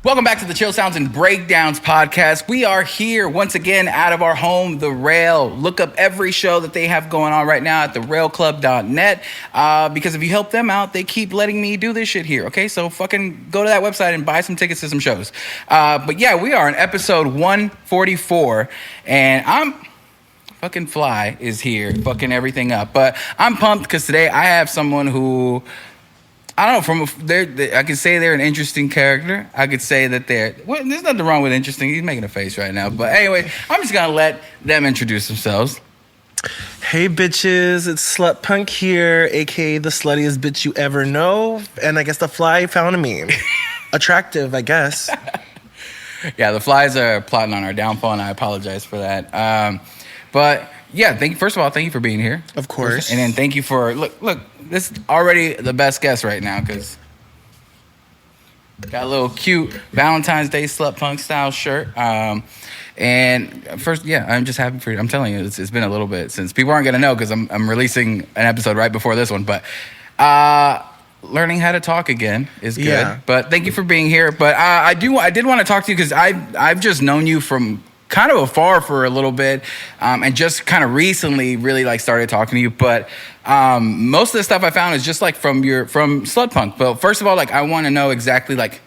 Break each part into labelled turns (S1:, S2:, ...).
S1: Welcome back to the Chill Sounds and Breakdowns podcast. We are here once again out of our home, The Rail. Look up every show that they have going on right now at therailclub.net because if you help them out, they keep letting me do this shit here, okay? So fucking go to that website and buy some tickets to some shows. But yeah, we are in episode 144, and I'm... fucking Fly is here, fucking everything up. But I'm pumped because today I have someone who... I don't know, I could say they're an interesting character. I could say that well, there's nothing wrong with interesting. He's making a face right now. But anyway, I'm just going to let them introduce themselves.
S2: Hey, bitches. It's Slut Punk here, a.k.a. the sluttiest bitch you ever know. And I guess the Fly found me. Attractive, I guess.
S1: Yeah, the Flies are plotting on our downfall, and I apologize for that. But... yeah, first of all, thank you for being here.
S2: Of course.
S1: And then thank you for... Look, this is already the best guest right now because... got a little cute Valentine's Day Slut Punk style shirt. And first, yeah, I'm just happy for you. I'm telling you, it's been a little bit since... people aren't going to know because I'm releasing an episode right before this one. But learning how to talk again is good. Yeah. But thank you for being here. But I did want to talk to you because I've just known you from... kind of afar for a little bit, and just kind of recently really like started talking to you. But most of the stuff I found is just like from Slut Punk. But first of all, like I want to know exactly like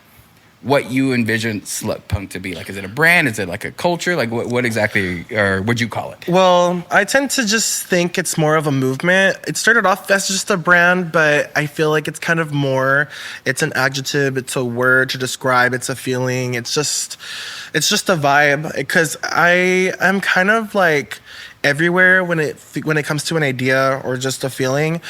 S1: what you envision Slut Punk to be. Like, is it a brand? Is it like a culture? Like what exactly, or would you call it?
S2: Well, I tend to just think it's more of a movement. It started off as just a brand, but I feel like it's kind of more. It's an adjective. It's a word to describe. It's a feeling. It's just a vibe. Because I am kind of like everywhere when it comes to an idea or just a feeling.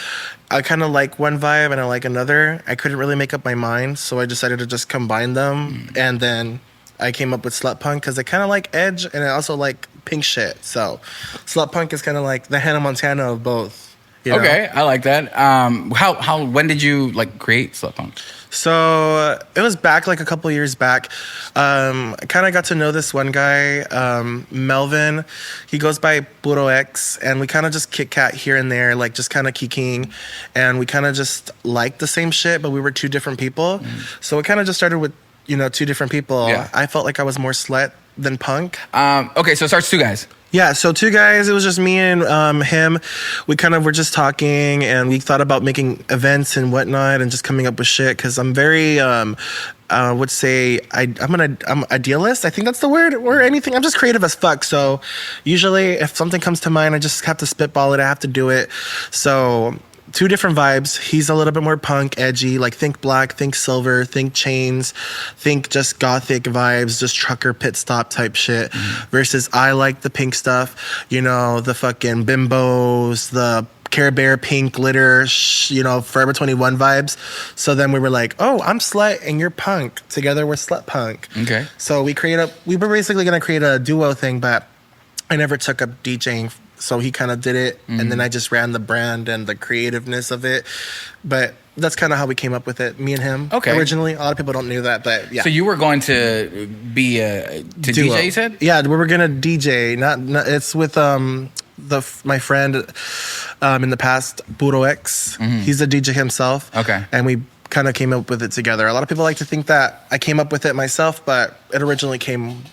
S2: I kind of like one vibe and I like another. I couldn't really make up my mind, so I decided to just combine them. And then I came up with Slut Punk because I kind of like edge and I also like pink shit. So Slut Punk is kind of like the Hannah Montana of both. You know?
S1: Okay, I like that. When did you like create Slut Punk?
S2: So it was back like a couple years back. I kind of got to know this one guy, Melvin. He goes by truest, and we kind of just kick cat here and there, like just kind of kikiing, and we kind of just liked the same shit, but we were two different people. So it kind of just started with two different people. Yeah. I felt like I was more slut than punk.
S1: Okay, so it starts two guys.
S2: Yeah, so two guys. It was just me and him. We kind of were just talking, and we thought about making events and whatnot, and just coming up with shit. Because I'm very, would say, I'm idealist. I think that's the word, or anything. I'm just creative as fuck. So usually, if something comes to mind, I just have to spitball it. I have to do it. So. Two different vibes. He's a little bit more punk, edgy, like think black, think silver, think chains, think just gothic vibes, just trucker pit stop type shit. Versus I like the pink stuff, the fucking bimbos, the Care Bear pink glitter, Forever 21 vibes. So then we were like, oh, I'm slut and you're punk. Together we're Slut Punk.
S1: Okay.
S2: So we were basically going to create a duo thing, but I never took up DJing. So he kind of did it, and then I just ran the brand and the creativeness of it. But that's kind of how we came up with it, me and him.
S1: Okay.
S2: Originally, a lot of people don't know that, but yeah.
S1: So you were going to be to DJ, you said?
S2: Yeah, we were gonna DJ. Not it's with my friend in the past, truest. He's a DJ himself.
S1: Okay.
S2: And we kind of came up with it together. A lot of people like to think that I came up with it myself, but it originally came.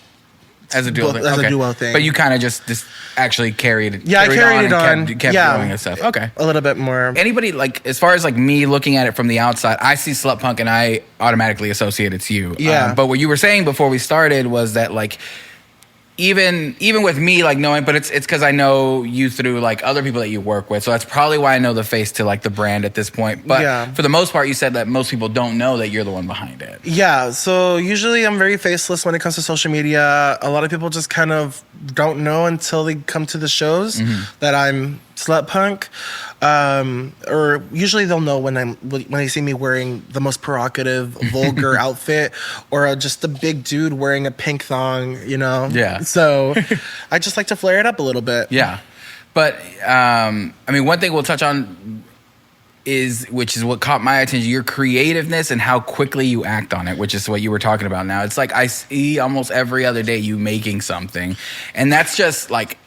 S1: As a duo thing.
S2: As a duo thing.
S1: But you kind of just actually carried it.
S2: Yeah, I carried it on.
S1: Kept doing and stuff. Okay.
S2: A little bit more.
S1: Anybody, like, as far as, like, me looking at it from the outside, I see Slut Punk and I automatically associate it to you.
S2: Yeah.
S1: But what you were saying before we started was that, like, even with me, like, knowing, but it's because I know you through, like, other people that you work with. So that's probably why I know the face to, like, the brand at this point. But for the most part, you said that most people don't know that you're the one behind it.
S2: Yeah. So usually I'm very faceless when it comes to social media. A lot of people just kind of don't know until they come to the shows that I'm Slut Punk. Or usually they'll know when they see me wearing the most provocative, vulgar outfit, or just a big dude wearing a pink thong,
S1: Yeah.
S2: So I just like to flare it up a little bit.
S1: Yeah. But, one thing we'll touch on which is what caught my attention, your creativeness and how quickly you act on it, which is what you were talking about now. It's like I see almost every other day you making something. And that's just like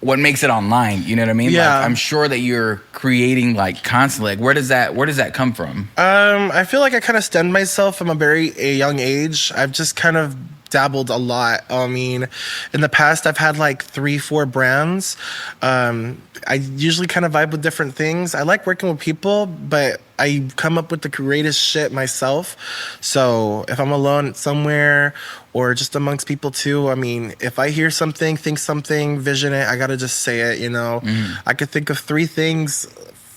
S1: what makes it online. You know what I mean?
S2: Yeah.
S1: Like, I'm sure that you're creating like constantly. Like, where does that come from?
S2: I feel like I kind of stemmed myself from a young age. I've just kind of dabbled a lot. I mean, in the past, I've had like 3-4 brands. I usually kind of vibe with different things. I like working with people, but I come up with the greatest shit myself. So if I'm alone somewhere or just amongst people too, I mean, if I hear something, think something, vision it, I gotta just say it, you know. I could think of 3 things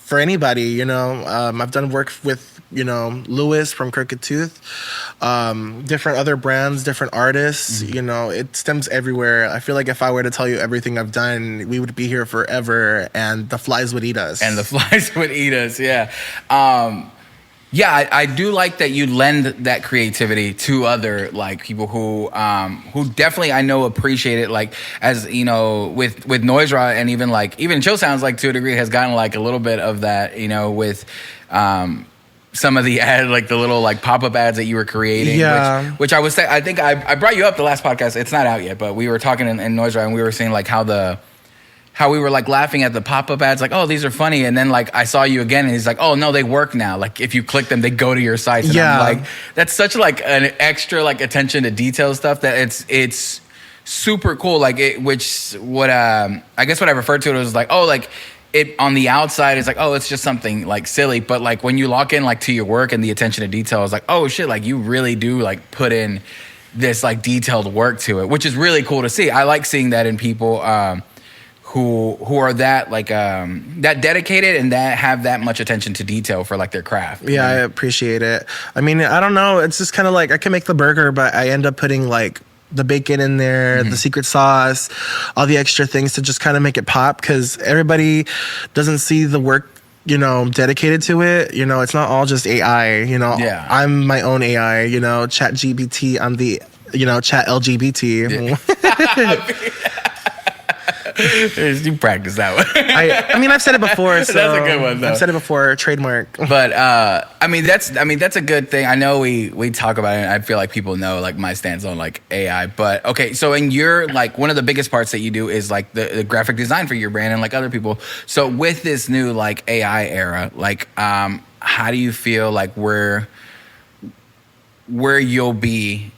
S2: for anybody, you know. I've done work with, you know, Lewis from Crooked Tooth, different other brands, different artists, you know, it stems everywhere. I feel like if I were to tell you everything I've done, we would be here forever and the flies would eat us.
S1: And the flies would eat us, yeah. Yeah, I do like that you lend that creativity to other like people who definitely I know appreciate it. Like as you know, with Noise Raw and even Chill Sounds like to a degree has gotten like a little bit of that, you know, with some of the ad like the little like pop-up ads that you were creating.
S2: Yeah.
S1: Which I was saying I think I brought you up the last podcast. It's not out yet, but we were talking in Noise Raw and we were saying like how we were like laughing at the pop-up ads, like, oh, these are funny. And then like I saw you again and he's like, oh no, they work now. Like if you click them, they go to your sites. And
S2: Yeah.
S1: I'm like, that's such like an extra like attention to detail stuff that it's super cool. Like I guess what I referred to it was like, oh, like it on the outside is like, oh, it's just something like silly. But like when you lock in like to your work and the attention to detail is like, oh shit, like you really do like put in this like detailed work to it, which is really cool to see. I like seeing that in people, who are that like that dedicated and that have that much attention to detail for like their craft.
S2: Yeah, I appreciate it. I mean, I don't know. It's just kind of like I can make the burger, but I end up putting like the bacon in there, the secret sauce, all the extra things to just kind of make it pop because everybody doesn't see the work, you know, dedicated to it. You know, it's not all just AI, you know.
S1: Yeah.
S2: I'm my own AI, you know, Chat GPT. I'm the, you know, Chat LGBT.
S1: Yeah. You practice that one.
S2: I mean, I've said it before. So
S1: That's a good one, though.
S2: I've said it before. Trademark.
S1: But I mean that's a good thing. I know we talk about it. And I feel like people know like my stance on like AI. But okay, so in your like one of the biggest parts that you do is like the graphic design for your brand and like other people. So with this new like AI era, like how do you feel like where you'll be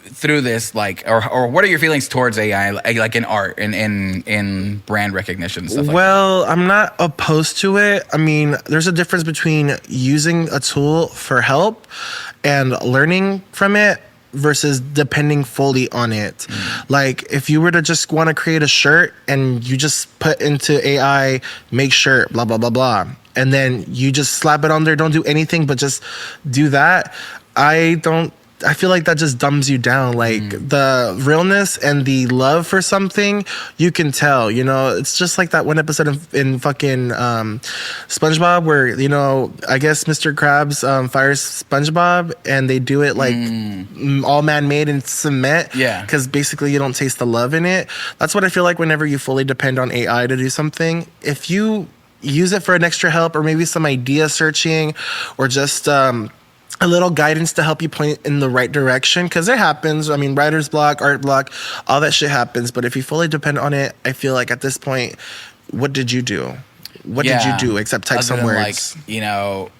S1: through this, like, or what are your feelings towards AI, like in art and in brand recognition and stuff like
S2: Well, I'm not opposed to it. I mean, there's a difference between using a tool for help and learning from it versus depending fully on it. Like, if you were to just want to create a shirt and you just put into AI, make shirt, blah, blah, blah, blah, and then you just slap it on there, don't do anything but just do that, I feel like that just dumbs you down. Like the realness and the love for something, you can tell, you know. It's just like that one episode in fucking SpongeBob where, you know, I guess Mr. Krabs fires SpongeBob and they do it like all man-made in cement.
S1: Yeah.
S2: Because basically you don't taste the love in it. That's what I feel like whenever you fully depend on AI to do something. If you use it for an extra help or maybe some idea searching or just a little guidance to help you point in the right direction, because it happens. I mean, writer's block, art block, all that shit happens. But if you fully depend on it, I feel like at this point, what did you do? What did you do except type some words?
S1: Like, you know,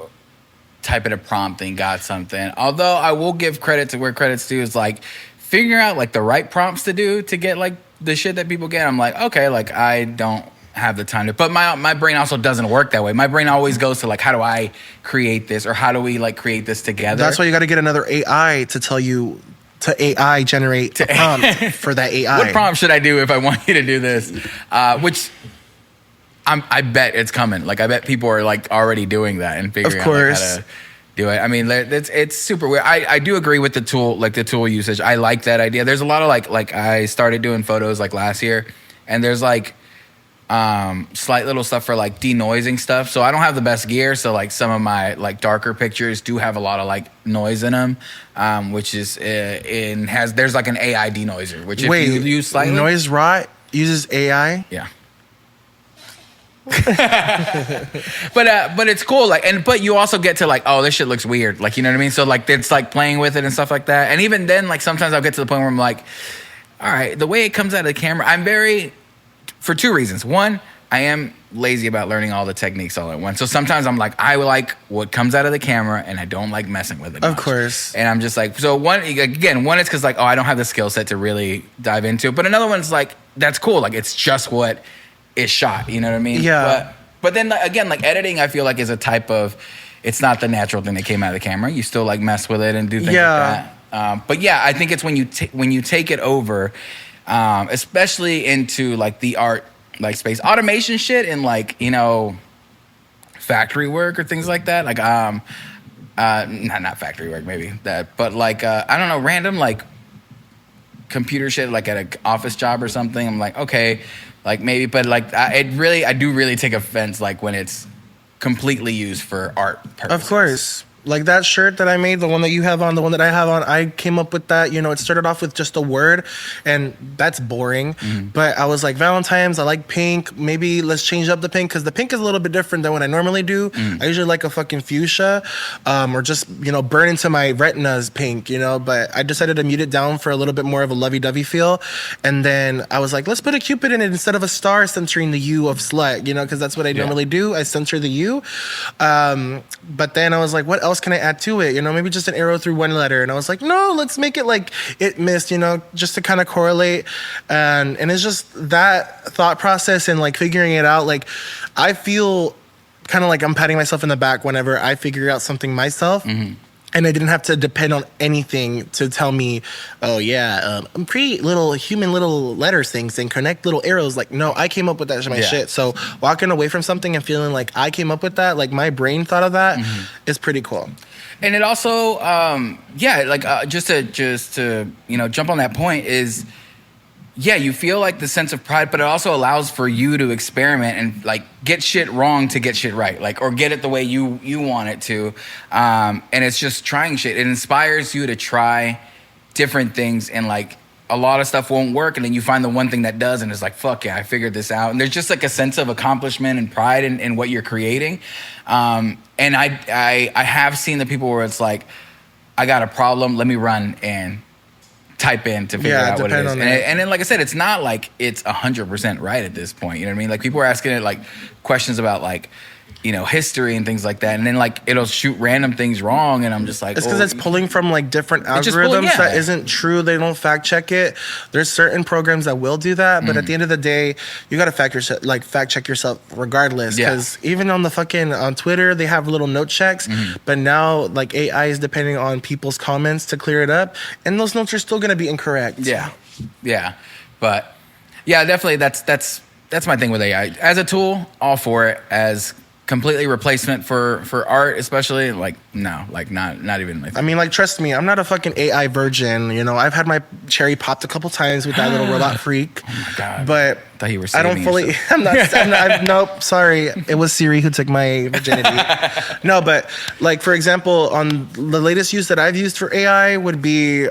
S1: type in a prompt and got something. Although I will give credit to where credit's due is like figuring out like the right prompts to do to get like the shit that people get. I'm like, okay, like I don't have the time to, but my brain also doesn't work that way. My brain always goes to like, how do I create this, or how do we like create this together?
S2: That's why you got to get another AI to tell you to AI generate a prompt for that AI.
S1: What prompt should I do if I want you to do this? Which I bet it's coming. Like I bet people are like already doing that and figuring out like, how to do it. I mean, it's super weird. I do agree with the tool usage. I like that idea. There's a lot of like I started doing photos like last year, and there's like slight little stuff for like denoising stuff. So I don't have the best gear, so like some of my like darker pictures do have a lot of like noise in them, which is there's like an AI denoiser, which if you use slightly,
S2: Noise Raw uses AI.
S1: Yeah. but it's cool, like, but you also get to like, oh, this shit looks weird, like, you know what I mean? So like it's like playing with it and stuff like that. And even then, like sometimes I'll get to the point where I'm like, all right, the way it comes out of the camera, I'm very for two reasons. One, I am lazy about learning all the techniques all at once. So sometimes I'm like, I like what comes out of the camera and I don't like messing with it
S2: Of
S1: much.
S2: course.
S1: And I'm just like, so one is because like, oh, I don't have the skill set to really dive into it. But another one's like, that's cool. Like, it's just what is shot. You know what I mean?
S2: Yeah.
S1: But then again, like editing, I feel like is a type of, it's not the natural thing that came out of the camera. You still like mess with it and do things like that. But yeah, I think it's when you take it over, especially into like the art like space, automation shit, and like, you know, factory work or things like that. Like not factory work, maybe that, but like I don't know, random like computer shit, like at an office job or something. I'm like, okay, like maybe, but like I do really take offense like when it's completely used for art purposes.
S2: Of course. Like that shirt that I made, the one that you have on, the one that I have on, I came up with that. You know, it started off with just a word, and that's boring. But I was like, Valentine's, I like pink. Maybe let's change up the pink, because the pink is a little bit different than what I normally do. I usually like a fucking fuchsia, or just, you know, burn into my retinas pink, you know. But I decided to mute it down for a little bit more of a lovey-dovey feel. And then I was like, let's put a Cupid in it instead of a star centering the U of slut, you know, because that's what I normally do. I center the U. But then I was like, what else can I add to it? You know, maybe just an arrow through one letter. And I was like, no, let's make it like it missed, you know, just to kind of correlate. And it's just that thought process and like figuring it out. Like, I feel kind of like I'm patting myself in the back whenever I figure out something myself. And I didn't have to depend on anything to tell me, oh, yeah, create little human little letters things and connect little arrows. Like, no, I came up with that shit. So walking away from something and feeling like I came up with that, like my brain thought of that, is pretty cool.
S1: And it also, just to, you know, jump on that point is, yeah, you feel like the sense of pride, but it also allows for you to experiment and like get shit wrong to get shit right, like, or get it the way you want it to. And it's just trying shit. It inspires you to try different things, and like a lot of stuff won't work, and then you find the one thing that does, and it's like, fuck yeah, I figured this out. And there's just like a sense of accomplishment and pride in what you're creating. And I have seen the people where it's like, I got a problem, let me run and type in to figure out what it is. And then, like I said, it's not like it's 100% right at this point. You know what I mean? Like, people are asking it like questions about like, you know, history and things like that. And then like it'll shoot random things wrong. And I'm just like,
S2: it's because it's pulling from like different algorithms that isn't true. They don't fact check it. There's certain programs that will do that. But at the end of the day, you got to fact check yourself regardless. Because even on the on Twitter, they have little note checks. But now like AI is depending on people's comments to clear it up. And those notes are still going to be incorrect.
S1: Yeah. But yeah, definitely that's my thing with AI. As a tool, all for it. As completely replacement for art, especially, like, no, like not even my thing.
S2: I mean, like, trust me, I'm not a fucking AI virgin, you know. I've had my cherry popped a couple times with that little robot freak. Oh my god. But
S1: I thought you were
S2: I don't fully nope, sorry. It was Siri who took my virginity. No, but like, for example, on the latest use that I've used for AI would be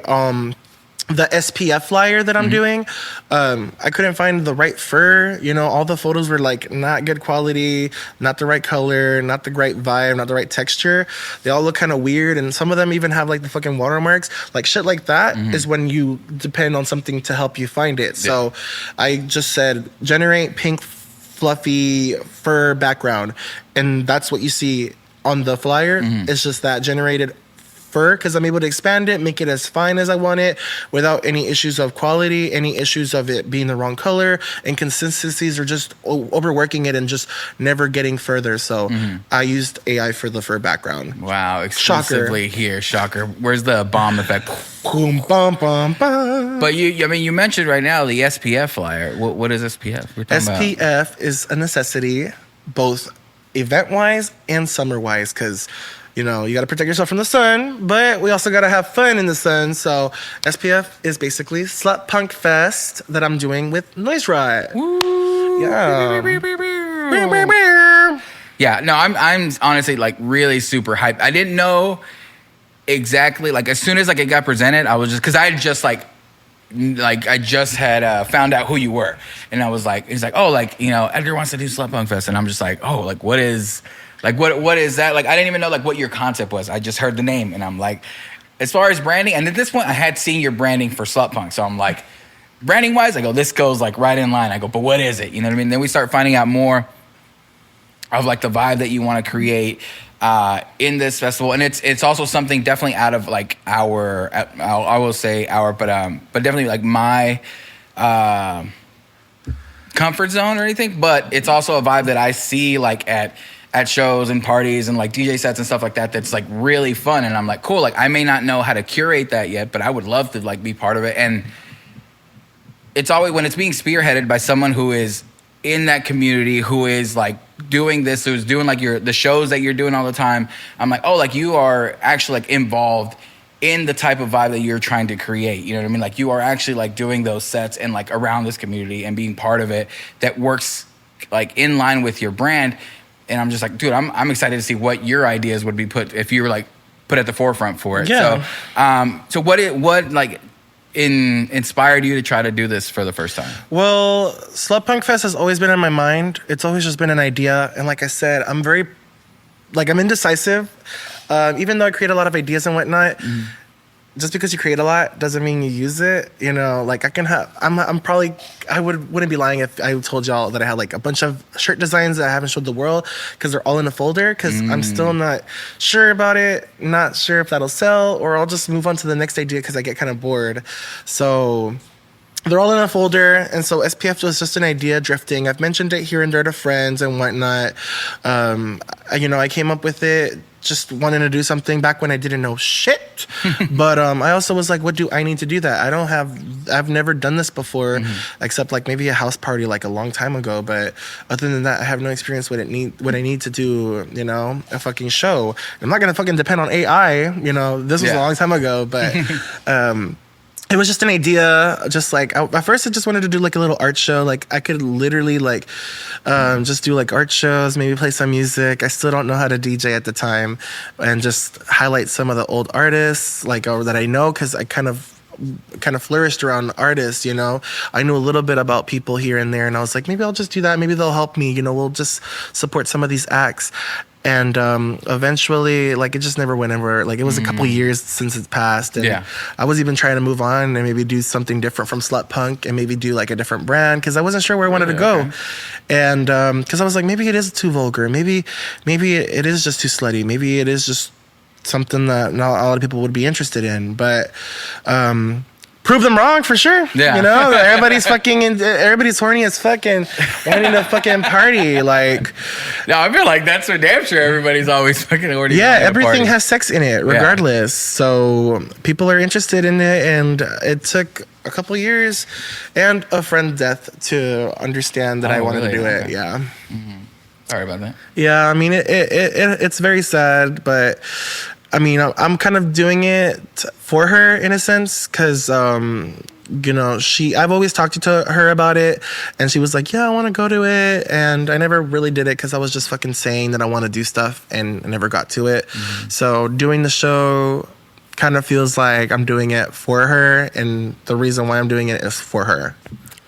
S2: the SPF flyer that I'm doing. I couldn't find the right fur. You know, all the photos were like not good quality, not the right color, not the right vibe, not the right texture. They all look kind of weird, and some of them even have like the fucking watermarks. Like shit like that is when you depend on something to help you find it. So I just said, generate pink fluffy fur background, and that's what you see on the flyer. It's just that generated fur, because I'm able to expand it, make it as fine as I want it without any issues of quality, any issues of it being the wrong color, and consistencies are just overworking it and just never getting further. So I used AI for the fur background.
S1: Wow, exclusively here, shocker. Where's the bomb effect?
S2: Boom, bum, bum, bum.
S1: But you mentioned right now the SPF flyer. What is SPF?
S2: SPF is a necessity, both event-wise and summer-wise, because you know, you got to protect yourself from the sun, but we also got to have fun in the sun. So SPF is basically Slut Punk Fest that I'm doing with Noise Riot. Yeah.
S1: Yeah, no, I'm honestly like really super hyped. I didn't know exactly, like as soon as like it got presented, I was just, because I just like I just had found out who you were. And I was like, he's like, oh, like, you know, Edgar wants to do Slut Punk Fest. And I'm just like, oh, like what is that? Like, I didn't even know like what your concept was. I just heard the name, and I'm like, as far as branding, and at this point I had seen your branding for Slut Punk, so I'm like, branding wise, I go, this goes like right in line. I go, but what is it? You know what I mean? Then we start finding out more of like the vibe that you want to create in this festival, and it's also something definitely out of like I will say our, but definitely like my comfort zone or anything. But it's also a vibe that I see like at shows and parties and like DJ sets and stuff like that. That's like really fun, and I'm like, cool. Like I may not know how to curate that yet, but I would love to like be part of it. And it's always when it's being spearheaded by someone who is in that community, who is like doing this, who's doing like the shows that you're doing all the time. I'm like, oh, like you are actually like involved in the type of vibe that you're trying to create. You know what I mean? Like you are actually like doing those sets and like around this community and being part of it that works like in line with your brand. And I'm just like, dude, I'm excited to see what your ideas would be put if you were like put at the forefront for it.
S2: Yeah.
S1: So what like inspired you to try to do this for the first time?
S2: Well, Slutpunk Fest has always been in my mind. It's always just been an idea. And like I said, I'm indecisive. Even though I create a lot of ideas and whatnot, just because you create a lot doesn't mean you use it. You know, like I wouldn't be lying if I told y'all that I had like a bunch of shirt designs that I haven't showed the world because they're all in a folder because I'm still not sure about it, not sure if that'll sell, or I'll just move on to the next idea because I get kind of bored. So they're all in a folder, and so SPF was just an idea drifting. I've mentioned it here and there to friends and whatnot. I came up with it just wanting to do something back when I didn't know shit. But I also was like, what do I need to do that? I've never done this before, except like maybe a house party like a long time ago. But other than that, I have no experience what I need to do, a fucking show. I'm not going to fucking depend on AI, this was a long time ago, but it was just an idea, just like, at first I just wanted to do like a little art show. Like I could literally like just do like art shows, maybe play some music. I still don't know how to DJ at the time, and just highlight some of the old artists like that I know, because I kind of flourished around artists, I knew a little bit about people here and there, and I was like, maybe I'll just do that. Maybe they'll help me, we'll just support some of these acts. And eventually, like, it just never went anywhere. Like, it was a couple years since it passed. And I was even trying to move on and maybe do something different from Slut Punk and maybe do, like, a different brand because I wasn't sure where I wanted to go. Okay. And because I was like, maybe it is too vulgar. Maybe it is just too slutty. Maybe it is just something that not a lot of people would be interested in. But prove them wrong for sure. Yeah. Everybody's everybody's horny as fucking wanting to fucking party. Like,
S1: no, I feel like that's for damn sure. Everybody's always fucking horny.
S2: Yeah, everything has sex in it, regardless. Yeah. So people are interested in it, and it took a couple years and a friend's death to understand that I wanted to do it. Yeah.
S1: Mm-hmm. Sorry about that.
S2: Yeah, I mean, it's very sad, but I mean, I'm kind of doing it for her in a sense, because, I've always talked to her about it, and she was like, yeah, I want to go to it, and I never really did it because I was just fucking saying that I want to do stuff, and I never got to it. Mm-hmm. So doing the show kind of feels like I'm doing it for her, and the reason why I'm doing it is for her.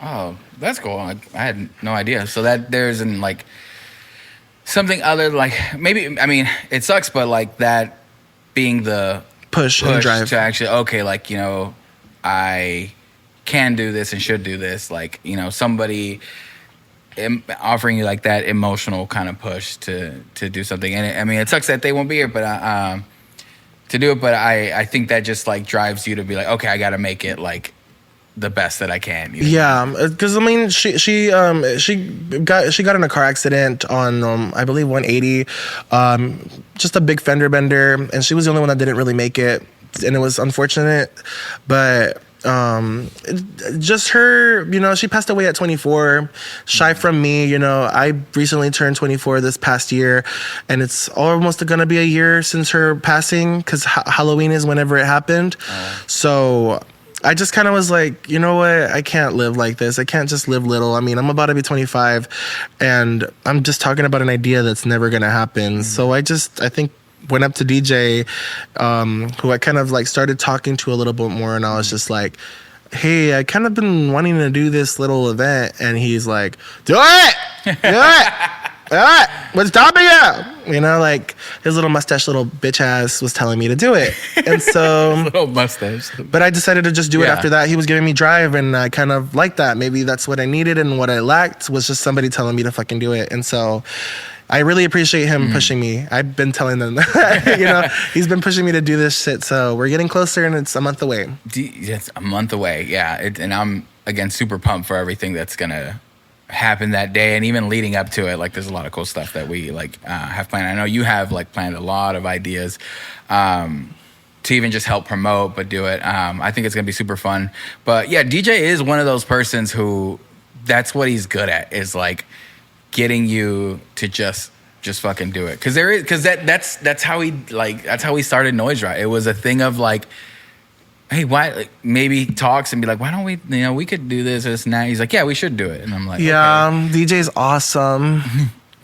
S1: Oh, that's cool. I had no idea. So that there's like something other, like, maybe, I mean, it sucks, but like that being the push and drive to actually, okay, like, I can do this and should do this, like, somebody offering you like that emotional kind of push to do something. And I mean, it sucks that they won't be here, but to do it, but I think that just like drives you to be like, okay, I gotta make it like the best that I can.
S2: Yeah, because I mean, she got in a car accident on I believe 180, just a big fender bender, and she was the only one that didn't really make it, and it was unfortunate, but just her, she passed away at 24, shy from me. I recently turned 24 this past year, and it's almost gonna be a year since her passing, because Halloween is whenever it happened. So I just kind of was like, you know what? I can't live like this. I can't just live little. I mean, I'm about to be 25, and I'm just talking about an idea that's never going to happen. Mm-hmm. So I think, went up to DJ, who I kind of like started talking to a little bit more, and I was just like, hey, I kind of been wanting to do this little event. And he's like, do it! Do it! What's stopping yeah. You know, like his little mustache, little bitch ass was telling me to do it. And so,
S1: Little mustache.
S2: but I decided to just do it
S1: Yeah.
S2: after that. He was giving me drive, and I kind of liked that. Maybe that's what I needed, and what I lacked was just somebody telling me to fucking do it. And so I really appreciate him pushing me. I've been telling them, you know, he's been pushing me to do this shit. So we're getting closer, and it's a month away.
S1: It's a month away, yeah. And I'm, again, super pumped for everything that's going to happen that day, and even leading up to it. Like, there's a lot of cool stuff that we like have planned. I know you have like planned a lot of ideas to even just help promote, but do it. I think it's gonna be super fun. But yeah, DJ is one of those persons who, that's what he's good at, is like getting you to just fucking do it. Because that's how he started Noise Rot. It was a thing of like, hey, why? Like, maybe talks and be like, why don't we? You know, we could do this and that. He's like, yeah, we should do it. And I'm like,
S2: Yeah,
S1: okay.
S2: DJ's awesome.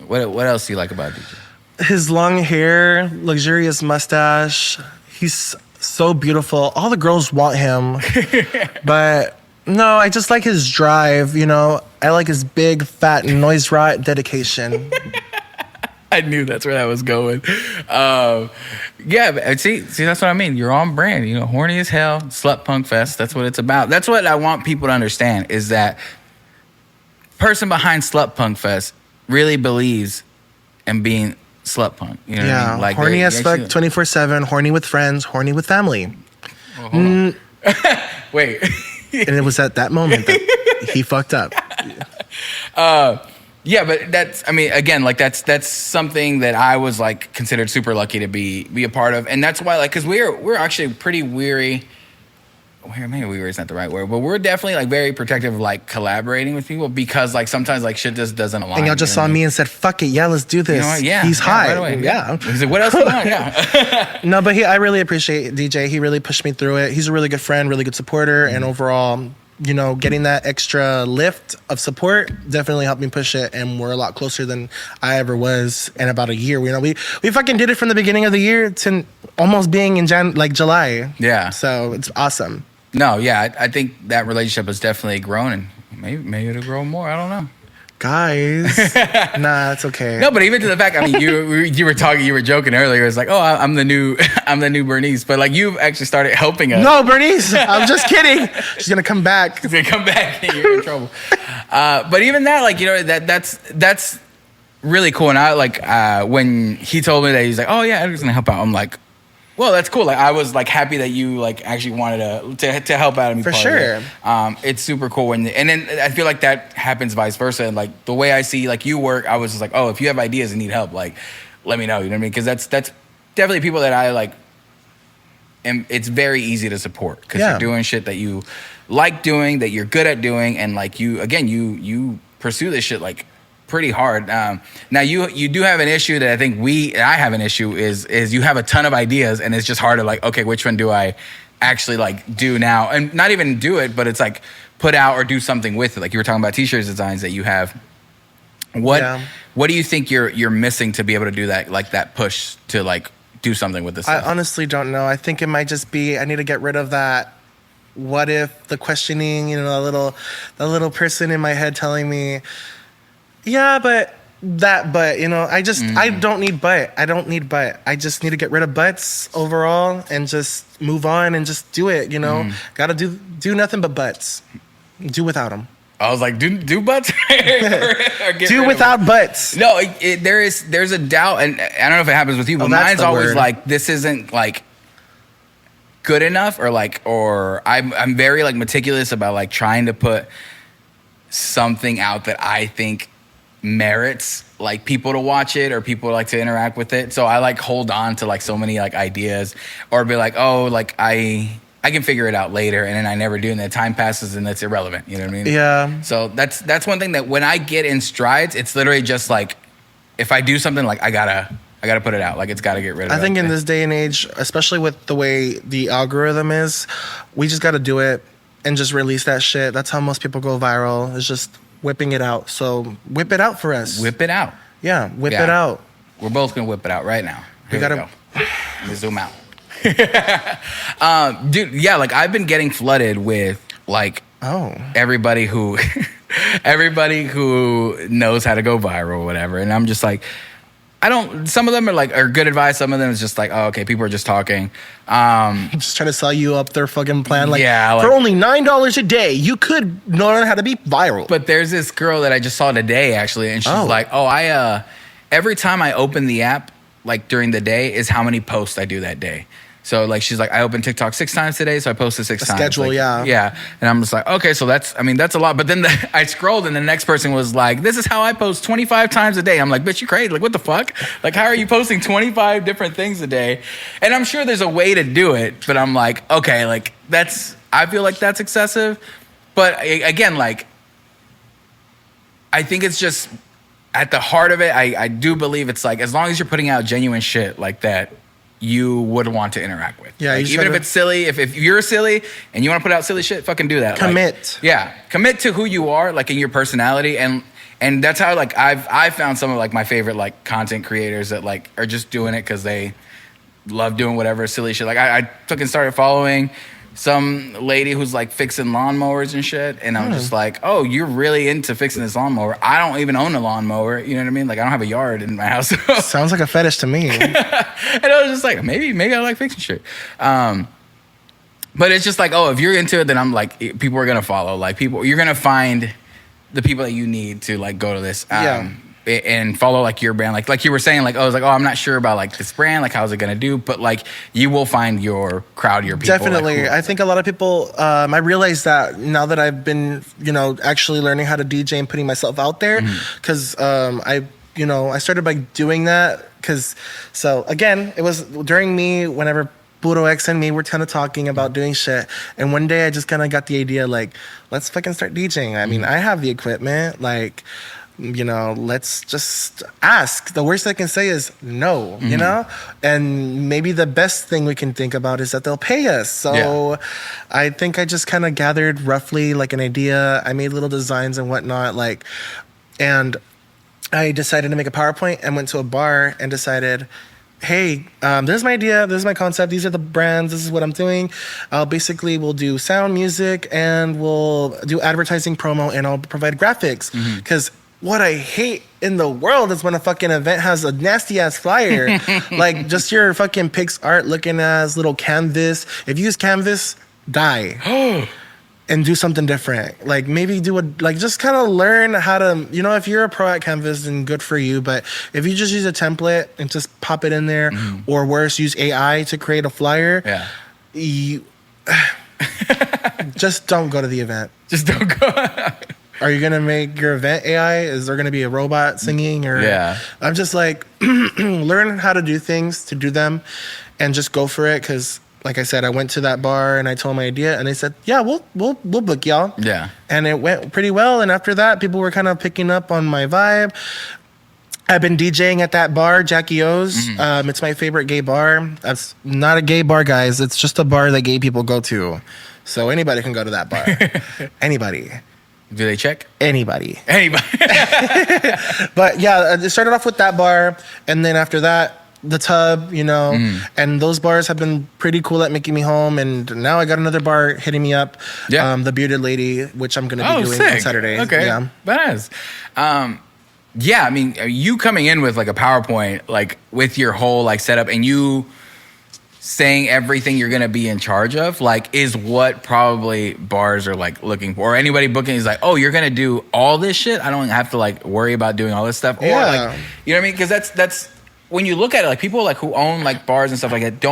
S1: What else do you like about DJ?
S2: His long hair, luxurious mustache. He's so beautiful. All the girls want him. But no, I just like his drive, you know. I like his big, fat Noise Rot dedication.
S1: I knew that's where that was going. Yeah, but see, that's what I mean. You're on brand. You know, horny as hell. Slut Punk Fest. That's what it's about. That's what I want people to understand, is that person behind Slut Punk Fest really believes in being slut punk. You know what I mean? Like,
S2: horny as fuck, 24/7. Horny with friends. Horny with family.
S1: Well, hold on. Wait.
S2: And it was at that moment that he fucked up.
S1: Yeah, but that's, I mean, again, like that's something that I was like considered super lucky to be a part of, and that's why, like, because we're actually pretty weary. Maybe weary is not the right word, but we're definitely like very protective of like collaborating with people, because like sometimes like shit just doesn't align.
S2: And y'all just saw me and said, "Fuck it, yeah, let's do this."
S1: You know what? Yeah,
S2: he's high.
S1: Right away.
S2: Yeah.
S1: He's like, what else do you want? Yeah.
S2: No, but I really appreciate DJ. He really pushed me through it. He's a really good friend, really good supporter, and overall, you know, getting that extra lift of support definitely helped me push it, and we're a lot closer than I ever was in about a year. You know, we fucking did it from the beginning of the year to almost being in July.
S1: Yeah.
S2: So it's awesome.
S1: No, yeah, I think that relationship has definitely grown, and maybe it'll grow more. I don't know.
S2: Guys, nah, it's okay.
S1: No, but even to the fact, I mean, you were joking earlier. It's like, oh, I'm the new Bernice, but like you've actually started helping us.
S2: No, Bernice, I'm just kidding. She's gonna come back.
S1: She's gonna come back and you're in trouble. But even that, like, you know, that's really cool. And I like when he told me that, he's like, oh yeah, Edgar's gonna help out. I'm like, well, that's cool. Like, I was like happy that you like actually wanted to help out and be
S2: For
S1: part
S2: sure.
S1: of it. It's super cool and then I feel like that happens vice versa. And like the way I see like you work, I was just like, oh, if you have ideas and need help, like let me know. You know what I mean? Because that's definitely people that I like. And it's very easy to support because you're doing shit that you like doing, that you're good at doing, and like you pursue this shit like pretty hard. Now you do have an issue that I think I have an issue is you have a ton of ideas, and it's just hard to like, okay, which one do I actually like do now, and not even do it, but it's like put out or do something with it. Like you were talking about t-shirts designs that you have. What do you think you're missing to be able to do that, like that push to like do something with this stuff?
S2: I honestly don't know. I think it might just be I need to get rid of that what if, the questioning, you know, the little person in my head telling me, yeah, but, you know, I don't need but. I don't need but. I just need to get rid of buts overall and just move on and just do it, you know? Gotta do nothing but buts. Do without them.
S1: I was like, do butts? Or
S2: do without butts.
S1: No, there's a doubt, and I don't know if it happens with you, but mine's always like, this isn't like good enough, or I'm very like meticulous about like trying to put something out that I think merits like people to watch it or people like to interact with it. So I like hold on to like so many like ideas, or be like, oh, like I can figure it out later, and then I never do, and then time passes and that's irrelevant. You know what I mean?
S2: Yeah.
S1: So that's one thing that when I get in strides, it's literally just like, if I do something, like I gotta put it out. Like it's gotta get rid of it.
S2: I think in this day and age, especially with the way the algorithm is, we just gotta do it and just release that shit. That's how most people go viral. It's just whipping it out. So whip it out for us.
S1: Whip it out.
S2: Yeah, whip it out.
S1: We're both gonna whip it out right now. Here we go. Let me zoom out. Dude, yeah, like I've been getting flooded with like everybody who knows how to go viral or whatever, and I'm just like, some of them are good advice. Some of them is just like, oh, okay, people are just talking.
S2: Just trying to sell you up their fucking plan. Like,
S1: Yeah,
S2: for
S1: like-
S2: only $9 a day, you could learn how to be viral.
S1: But there's this girl that I just saw today, actually, and she's like, oh, every time I open the app, like during the day, is how many posts I do that day. So like, she's like, I opened TikTok 6 times today, so I posted 6 times.
S2: Schedule,
S1: like,
S2: yeah.
S1: Yeah. And I'm just like, okay, so that's a lot. But then I scrolled and the next person was like, this is how I post 25 times a day. I'm like, bitch, you crazy. Like, what the fuck? Like, how are you posting 25 different things a day? And I'm sure there's a way to do it, but I'm like, okay, like I feel like that's excessive. But again, like, I think it's just at the heart of it, I do believe it's like, as long as you're putting out genuine shit like that, you would want to interact with.
S2: Yeah,
S1: like, even if it's silly, if you're silly and you want to put out silly shit, fucking do that.
S2: Commit.
S1: Like, commit to who you are, like in your personality, and that's how like I've found some of like my favorite like content creators that like are just doing it because they love doing whatever silly shit. Like I fucking started following some lady who's like fixing lawnmowers and shit, and I'm just like, oh, you're really into fixing this lawnmower. I don't even own a lawnmower, you know what I mean? Like, I don't have a yard in my house.
S2: Sounds like a fetish to me.
S1: And I was just like, maybe I like fixing shit. But it's just like, oh, if you're into it, then I'm like, people are gonna follow. Like, you're gonna find the people that you need to like go to this. And follow like your brand, like you were saying, like, I was like, oh, I'm not sure about like this brand, like how's it gonna do, but like you will find your crowd, your people.
S2: Definitely.
S1: Like,
S2: I think a lot of people, I realize that now that I've been, actually learning how to DJ and putting myself out there, because I started by doing that, so again, it was during me, whenever Puro X and me were kind of talking about doing shit, and one day I just kind of got the idea, like, let's fucking start DJing. I mean, I have the equipment, like, let's just ask. The worst I can say is no, and maybe the best thing we can think about is that they'll pay us. So I think I just kind of gathered roughly like an idea. I made little designs and whatnot, like, and I decided to make a PowerPoint and went to a bar and decided, hey, this is my idea, this is my concept, these are the brands, this is what I'm doing. Basically, we'll do sound, music, and we'll do advertising, promo, and I'll provide graphics. Because what I hate in the world is when a fucking event has a nasty ass flyer, like just your fucking Pix art looking as little canvas. If you use canvas, die. And do something different. Like maybe just kind of learn how to, if you're a pro at canvas, then good for you. But if you just use a template and just pop it in there, or worse, use AI to create a flyer, you just don't go to the event.
S1: Just don't go.
S2: Are you gonna make your event AI? Is there gonna be a robot singing? Or I'm just like, learn how to do things, to do them, and just go for it. Because, like I said, I went to that bar and I told my idea, and they said, "Yeah, we'll book y'all."
S1: Yeah,
S2: and it went pretty well. And after that, people were kind of picking up on my vibe. I've been DJing at that bar, Jackie O's. It's my favorite gay bar. That's not a gay bar, guys. It's just a bar that gay people go to. So anybody can go to that bar. Anybody.
S1: Do they check?
S2: Anybody.
S1: But
S2: yeah, it started off with that bar, and then after that, the tub, and those bars have been pretty cool at making me home. And now I got another bar hitting me up, the Bearded Lady, which I'm going to be doing on Saturday.
S1: Okay,
S2: yeah.
S1: Badass. Yeah, I mean, you coming in with like a PowerPoint, like with your whole like setup, and you saying everything you're gonna be in charge of, like, is what probably bars are like looking for. Or anybody booking is like, oh, you're gonna do all this shit. I don't have to like worry about doing all this stuff. Or like, you know what I mean? Because that's when you look at it, like people like who own like bars and stuff like that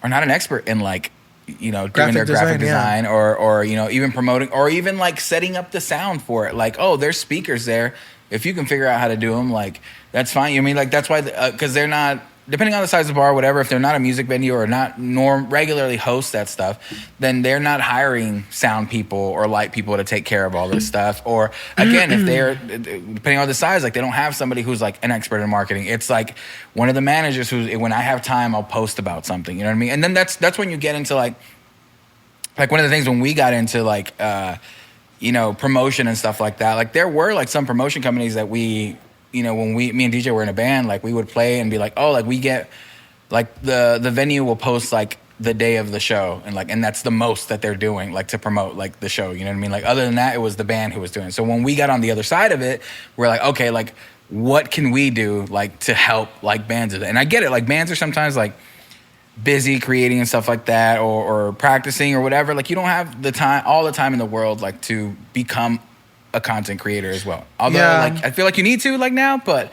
S1: are not an expert in like, doing their graphic design or even promoting or even like setting up the sound for it. Like, oh, there's speakers there. If you can figure out how to do them, like, that's fine. You know what I mean? Like, that's why, because they're not, depending on the size of the bar or whatever, if they're not a music venue or not regularly host that stuff, then they're not hiring sound people or light people to take care of all this stuff. Or again, if they're, depending on the size, like they don't have somebody who's like an expert in marketing. It's like one of the managers who, when I have time, I'll post about something, you know what I mean? And then that's when you get into like one of the things when we got into like, promotion and stuff like that, like there were like some promotion companies that we, when me and DJ were in a band, like we would play and be like, oh, like we get, like the venue will post like the day of the show and that's the most that they're doing, like to promote like the show, you know what I mean? Like other than that, it was the band who was doing it. So when we got on the other side of it, we're like, okay, like what can we do like to help like bands do that? And I get it, like bands are sometimes like busy creating and stuff like that, or practicing or whatever. Like you don't have the time, all the time in the world, like to become a content creator as well. Although like I feel like you need to like now, but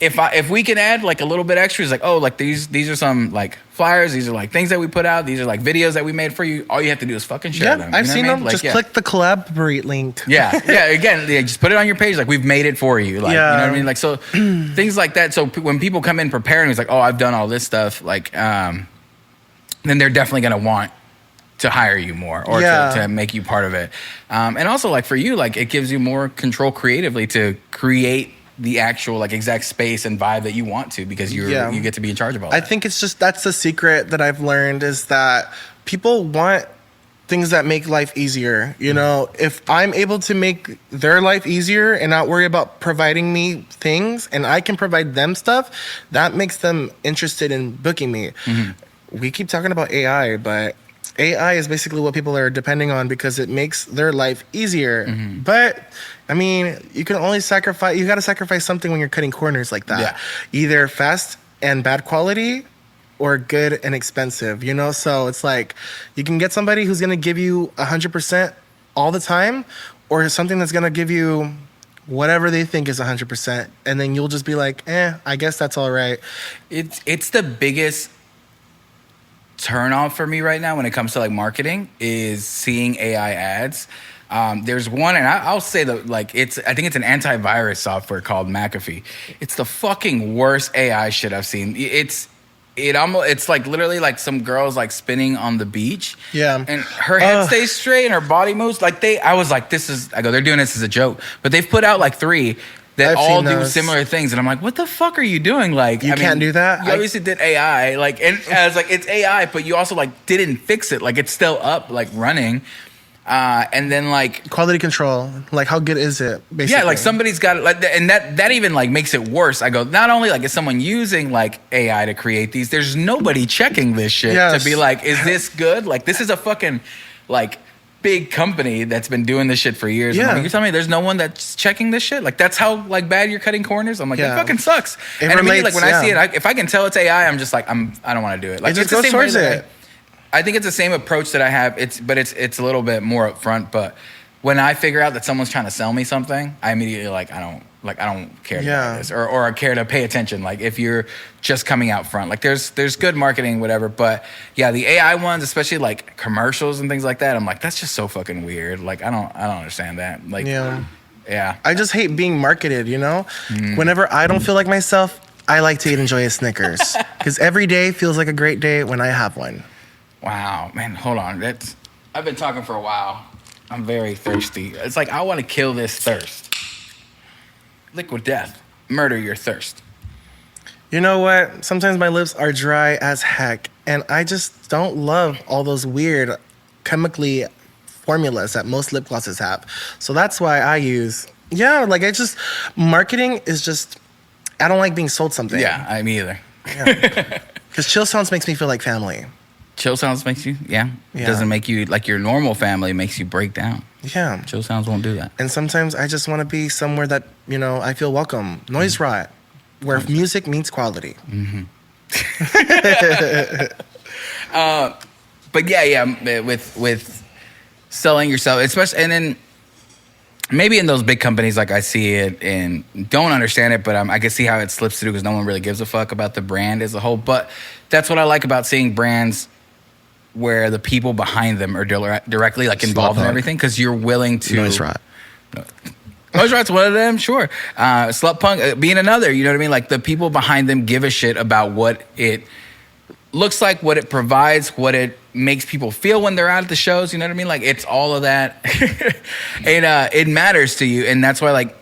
S1: if we can add like a little bit extra, it's like, oh, like these are some like flyers, these are like things that we put out, these are like videos that we made for you. All you have to do is fucking share them.
S2: I've seen them. Like, just click the collaborate link.
S1: Again, just put it on your page. Like we've made it for you. Like you know what I mean? Like so things like that. So when people come in preparing, it's like, oh, I've done all this stuff. Like then they're definitely gonna want to hire you more or to make you part of it. And also like for you, like it gives you more control creatively to create the actual like exact space and vibe that you want to, because you get to be in charge of all that.
S2: I think it's just, that's the secret that I've learned, is that people want things that make life easier. You know, if I'm able to make their life easier and not worry about providing me things, and I can provide them stuff, that makes them interested in booking me. We keep talking about AI, but AI is basically what people are depending on because it makes their life easier. But I mean, you can only sacrifice, you got to sacrifice something when you're cutting corners like that. Either fast and bad quality or good and expensive, you know? So it's like, you can get somebody who's going to give you 100% all the time, or something that's going to give you whatever they think is 100%. And then you'll just be like, I guess that's all right.
S1: It's the biggest turn off for me right now when it comes to like marketing is seeing AI ads. There's one, and I'll say that like I think it's an antivirus software called McAfee. It's the fucking worst AI shit I've seen. It's like literally like some girl's like spinning on the beach. And her head stays straight and her body moves. Like I was like, they're doing this as a joke. But they've put out like 3 that all do similar things, and I'm like, what the fuck are you doing? Like,
S2: you can't do that.
S1: You obviously did AI, like, and I was like, it's AI, but you also like didn't fix it. Like, it's still up, like running, and then like
S2: quality control. Like, how good is it? Basically,
S1: yeah, like somebody's got it, like, and that even like makes it worse. I go, not only like is someone using like AI to create these, there's nobody checking this shit to be like, is this good? Like, this is a fucking like big company that's been doing this shit for years. I'm like, you're telling me there's no one that's checking this shit? Like, that's how like bad you're cutting corners? I'm like, that fucking sucks. And relates, like when I see it, if I can tell it's AI, I'm just like, I don't want to do it. Like,
S2: it just goes towards it.
S1: I think it's the same approach that I have. It's a little bit more upfront. But when I figure out that someone's trying to sell me something, I immediately like, I don't care to do this or I care to pay attention. Like if you're just coming out front, like there's good marketing, whatever. But yeah, the AI ones, especially like commercials and things like that, I'm like, that's just so fucking weird. Like I don't understand that. Like yeah.
S2: I just hate being marketed, you know? Whenever I don't feel like myself, I like to enjoy a Snickers because every day feels like a great day when I have one.
S1: Wow, man, hold on. I've been talking for a while. I'm very thirsty. It's like, I want to kill this thirst. Liquid death. Murder your thirst.
S2: You know what? Sometimes my lips are dry as heck, and I just don't love all those weird chemically formulas that most lip glosses have. So that's why I use, marketing is just, I don't like being sold something.
S1: Yeah, me either.
S2: Because Chill Sounds makes me feel like family.
S1: Chill Sounds makes you, It doesn't make you, like your normal family makes you break down.
S2: Yeah.
S1: Chill Sounds won't do that.
S2: And sometimes I just want to be somewhere that, you know, I feel welcome. Noise Rot, where music means quality.
S1: But with selling yourself, especially, and then maybe in those big companies, like I see it and don't understand it, but I can see how it slips through because no one really gives a fuck about the brand as a whole. But that's what I like about seeing brands where the people behind them are directly like involved in everything, because you're willing to.
S2: Noise Rot.
S1: Noise Rot's one of them, sure. Slut Punk being another, you know what I mean? Like the people behind them give a shit about what it looks like, what it provides, what it makes people feel when they're out at the shows, you know what I mean? Like it's all of that. It matters to you, and that's why like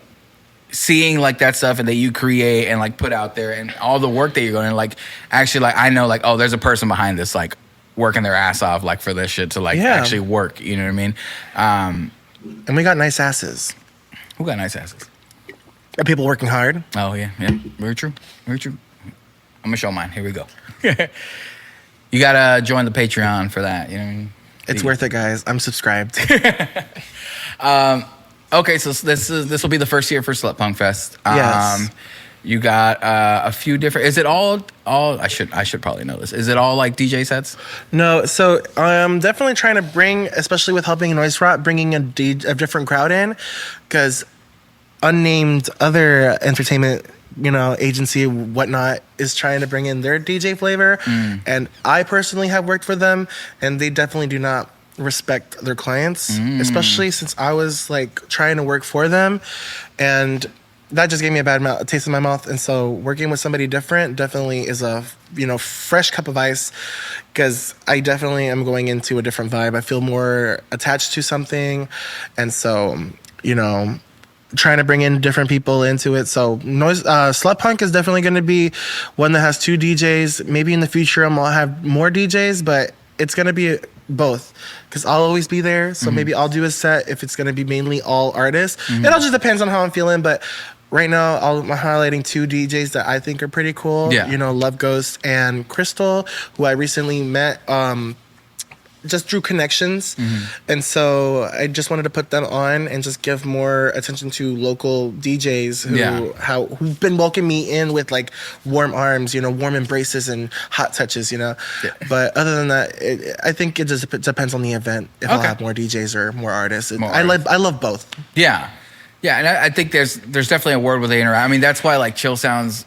S1: seeing like that stuff and that you create and like put out there and all the work that you're going, like actually like I know like, oh, there's a person behind this like working their ass off like for this shit to like actually work, you know what I mean?
S2: And we got nice asses.
S1: Who got nice asses?
S2: Are people working hard?
S1: Oh yeah, very true. I'm gonna show mine. Here we go. You gotta join the Patreon for that, you know what I mean?
S2: It's worth it, guys. I'm subscribed.
S1: Okay, so this will be the first year for Slutpunk Fest.
S2: Yes.
S1: You got a few different. Is it all? I should probably know this. Is it all like DJ sets?
S2: No, so I'm definitely trying to bring, especially with helping Noise Rot, bringing a different crowd in, because unnamed other entertainment, agency, whatnot, is trying to bring in their DJ flavor. And I personally have worked for them, and they definitely do not respect their clients, especially since I was like trying to work for them, and that just gave me a bad taste in my mouth. And so working with somebody different definitely is a fresh cup of ice, because I definitely am going into a different vibe. I feel more attached to something, and so trying to bring in different people into it. So Slut Punk is definitely going to be one that has 2 DJs. Maybe in the future I'll have more DJs, but it's going to be both, because I'll always be there. So maybe I'll do a set if it's going to be mainly all artists. It all just depends on how I'm feeling. But right now I'm highlighting 2 DJs that I think are pretty cool.
S1: Yeah.
S2: Love Ghost and Crystal, who I recently met just through connections. And so I just wanted to put them on and just give more attention to local DJs who've been welcoming me in with like warm arms, warm embraces and hot touches, But other than that, I think it just depends on the event if I'll have more DJs or more artists. I love both.
S1: Yeah, and I think there's definitely a word where they interact. I mean, that's why like Chill Sounds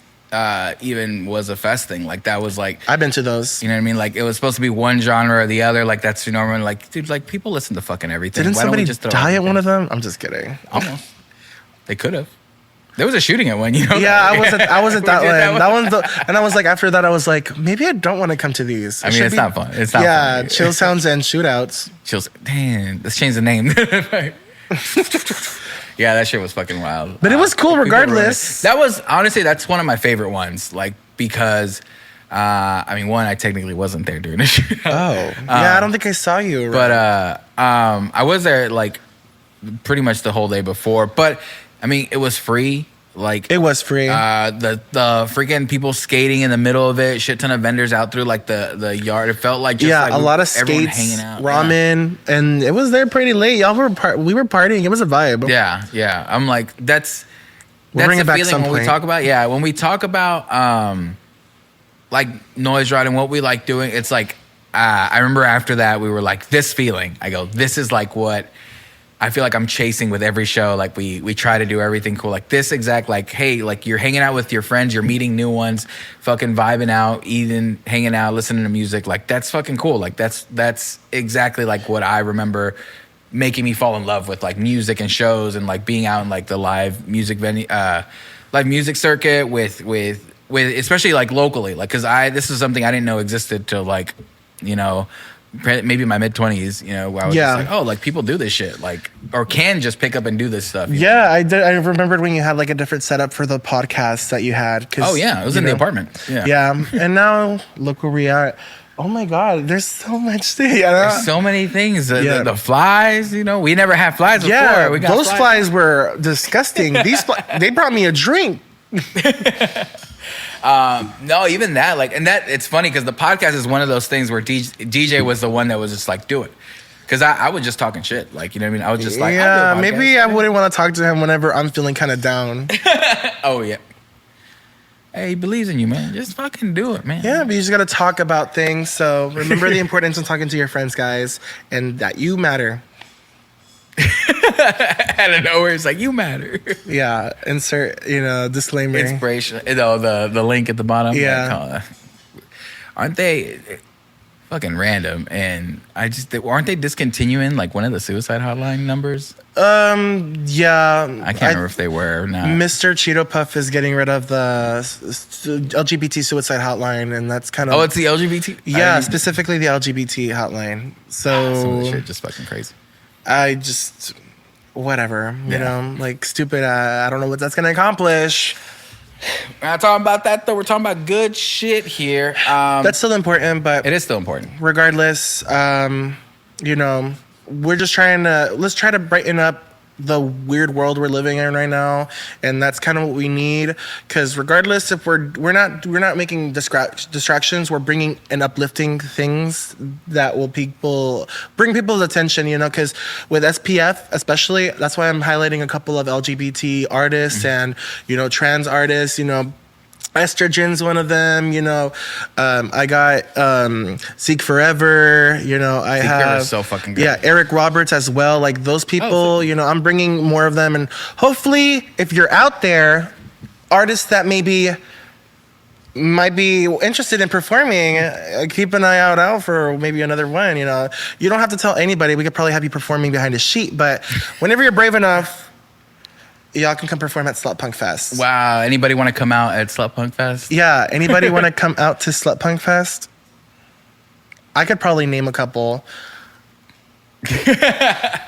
S1: even was a fest thing. Like that was like,
S2: I've been to those.
S1: You know what I mean? Like it was supposed to be one genre or the other. Like that's normal. Like dude, like people listen to fucking everything.
S2: Didn't
S1: Why
S2: somebody
S1: don't we just
S2: die at one of them? I'm just kidding.
S1: Almost. They could have. There was a shooting at one.
S2: Yeah, I was at that one. That one's and I was like, after that, I was like, maybe I don't want to come to these.
S1: I mean, it's not fun. It's not.
S2: Yeah,
S1: fun.
S2: Chill Sounds and shootouts.
S1: Chills. Damn, let's change the name. Yeah, that shit was fucking wild.
S2: But it was cool regardless.
S1: That was, honestly, that's one of my favorite ones. Like, because, one, I technically wasn't there during the shootout.
S2: Oh. Yeah, I don't think I saw you. Right?
S1: But I was there, like, pretty much the whole day before. But, I mean, it was free. Like
S2: it was free.
S1: The freaking people skating in the middle of it, shit ton of vendors out through like the yard. It felt like just like
S2: a lot of skates,
S1: hanging out,
S2: ramen, and it was there pretty late. We were partying. It was a vibe.
S1: Yeah. I'm like that's
S2: bring
S1: the
S2: it back
S1: feeling
S2: some
S1: when
S2: point.
S1: we talk about when we talk about like noise ride and what we like doing. It's like I remember after that we were like this feeling. I go, this is like what I feel like I'm chasing with every show. Like we try to do everything cool. Like this exact, like, hey, like you're hanging out with your friends, you're meeting new ones, fucking vibing out, eating, hanging out, listening to music. Like that's fucking cool. Like that's exactly like what I remember making me fall in love with like music and shows and like being out in like the live music venue, live music circuit with especially like locally. Like, cause this is something I didn't know existed till like, maybe my mid-20s, where I was just like, oh, like people do this shit, like, or can just pick up and do this stuff.
S2: Yeah, I did. I remembered when you had like a different setup for the podcast that you had.
S1: Oh yeah, it was in the apartment.
S2: Yeah, and now look where we are. Oh my God, there's so much thing.
S1: There's so many things. The flies, we never had flies before.
S2: Yeah,
S1: we got
S2: those flies were disgusting. They brought me a drink.
S1: No, even that, like, and that it's funny because the podcast is one of those things where DJ was the one that was just like, do it. Because I was just talking shit. Like, you know what I mean? I was just like,
S2: yeah, maybe I wouldn't want to talk to him whenever I'm feeling kind of down.
S1: Oh, yeah. Hey, he believes in you, man. Just fucking do it, man.
S2: Yeah, but you just got to talk about things. So remember the importance of talking to your friends, guys, and that you matter.
S1: Out of nowhere, it's like, you matter.
S2: Yeah, insert, disclaimer.
S1: Inspiration. The link at the bottom.
S2: Yeah.
S1: Aren't they fucking random? And aren't they discontinuing like one of the suicide hotline numbers?
S2: Yeah.
S1: I can't remember if they were or not.
S2: Mr. Cheeto Puff is getting rid of the LGBT suicide hotline, and that's kind of...
S1: Oh, it's the LGBT?
S2: Yeah, specifically the LGBT hotline. So...
S1: some of the shit just fucking crazy.
S2: I just... Whatever. Like, stupid. I don't know what that's going to accomplish.
S1: We're not talking about that, though. We're talking about good shit here.
S2: That's still important, but...
S1: It is still important.
S2: Regardless, we're just let's try to brighten up the weird world we're living in right now, and that's kind of what we need. Because regardless if we're not making distractions, we're bringing and uplifting things that will bring people's attention. Because with SPF especially, that's why I'm highlighting a couple of LGBT artists and trans artists. Estrogen's one of them, I got Seek Forever, I have
S1: so fucking good.
S2: Yeah, Eric Roberts as well. Like those people, I'm bringing more of them, and hopefully, if you're out there, artists that might be interested in performing, keep an eye out for maybe another one. You don't have to tell anybody. We could probably have you performing behind a sheet, but whenever you're brave enough, y'all can come perform at Slutpunk Fest.
S1: Wow. Anybody want to come out at Slutpunk Fest?
S2: Yeah. Anybody want to come out to Slutpunk Fest? I could probably name a couple.
S1: Damn,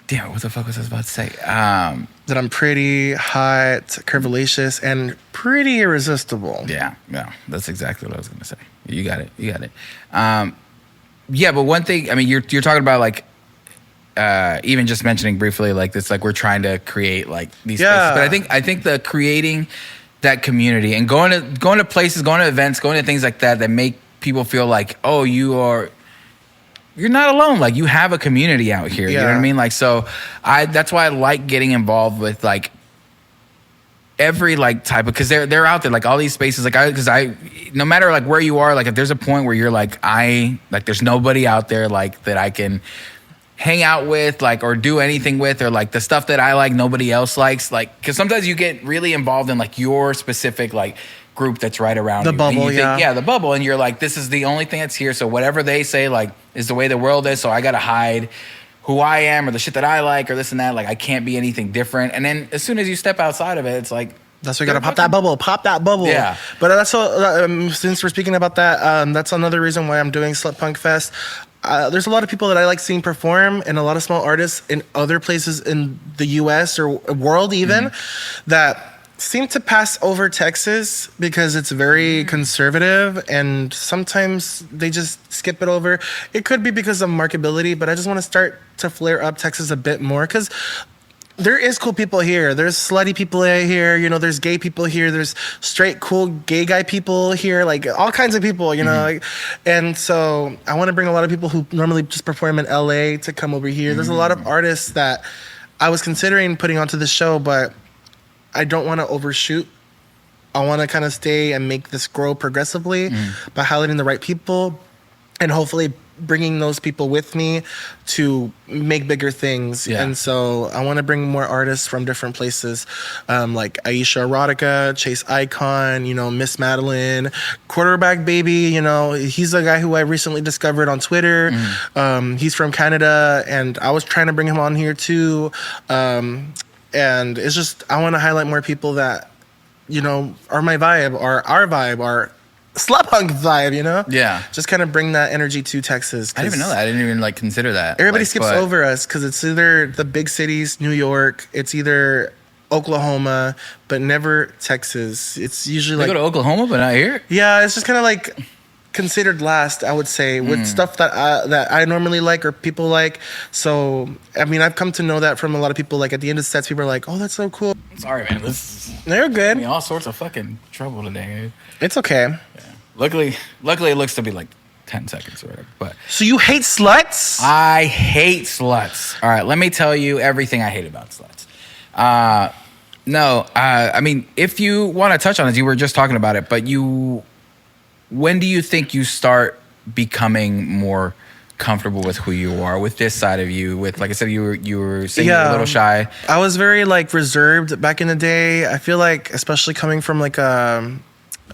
S1: what the fuck was I about to say?
S2: That I'm pretty hot, curvilicious, and pretty irresistible.
S1: Yeah. That's exactly what I was going to say. You got it. Yeah, but one thing, I mean, you're talking about like, even just mentioning briefly like this, like we're trying to create like these spaces. But I think the creating that community and going to places, going to events, going to things like that make people feel like, oh, you're not alone. Like you have a community out here. You know what I mean? Like, so that's why I like getting involved with like every like type of, cause they're out there, like all these spaces, like no matter like where you are, like if there's a point where you're like, there's nobody out there like that I can hang out with, like, or do anything with, or like the stuff that I like nobody else likes, like, because sometimes you get really involved in like your specific like group that's right around
S2: the
S1: you.
S2: bubble,
S1: the bubble, and you're like, this is the only thing that's here, so whatever they say like is the way the world is, so I gotta hide who I am or the shit that I like or this and that, like I can't be anything different. And then as soon as you step outside of it, it's like,
S2: that's why you gotta pop that bubble.
S1: Yeah.
S2: But that's all, since we're speaking about that, that's another reason why I'm doing Slutpunk Fest. There's a lot of people that I like seeing perform, and a lot of small artists in other places in the U.S. or world even that seem to pass over Texas because it's very conservative, and sometimes they just skip it over. It could be because of marketability, but I just want to start to flare up Texas a bit more because there is cool people here. There's slutty people here. There's gay people here. There's straight, cool gay guy people here. Like all kinds of people, like, and so I want to bring a lot of people who normally just perform in LA to come over here. There's a lot of artists that I was considering putting onto the show, but I don't want to overshoot. I want to kind of stay and make this grow progressively by highlighting the right people and hopefully bringing those people with me to make bigger things. Yeah. And so I want to bring more artists from different places, like Aisha Erotica, Chase Icon, Miss Madeline, Quarterback Baby. He's a guy who I recently discovered on Twitter. He's from Canada, and I was trying to bring him on here too. And it's just, I want to highlight more people that, are my vibe, or our vibe, or Slutpunk vibe,
S1: Yeah.
S2: Just kind of bring that energy to Texas.
S1: I didn't even know that. I didn't even like consider that.
S2: Everybody skips over us because it's either the big cities, New York, it's either Oklahoma, but never Texas. It's usually
S1: they go to Oklahoma, but not here?
S2: Yeah, it's just kind of like considered last, I would say, with stuff that I normally like or people like. So, I mean, I've come to know that from a lot of people. Like at the end of sets, people are like, "Oh, that's so cool."
S1: Sorry, man.
S2: They're good.
S1: All sorts of fucking trouble today, dude.
S2: It's okay.
S1: Yeah. Luckily, it looks to be like 10 seconds or whatever. But
S2: so you hate sluts?
S1: I hate sluts. All right, let me tell you everything I hate about sluts. I mean, if you want to touch on it, you were just talking about it, but when do you think you start becoming more comfortable with who you are, with this side of you? With, like I said, you were saying you're a little shy.
S2: I was very like reserved back in the day. I feel like, especially coming from like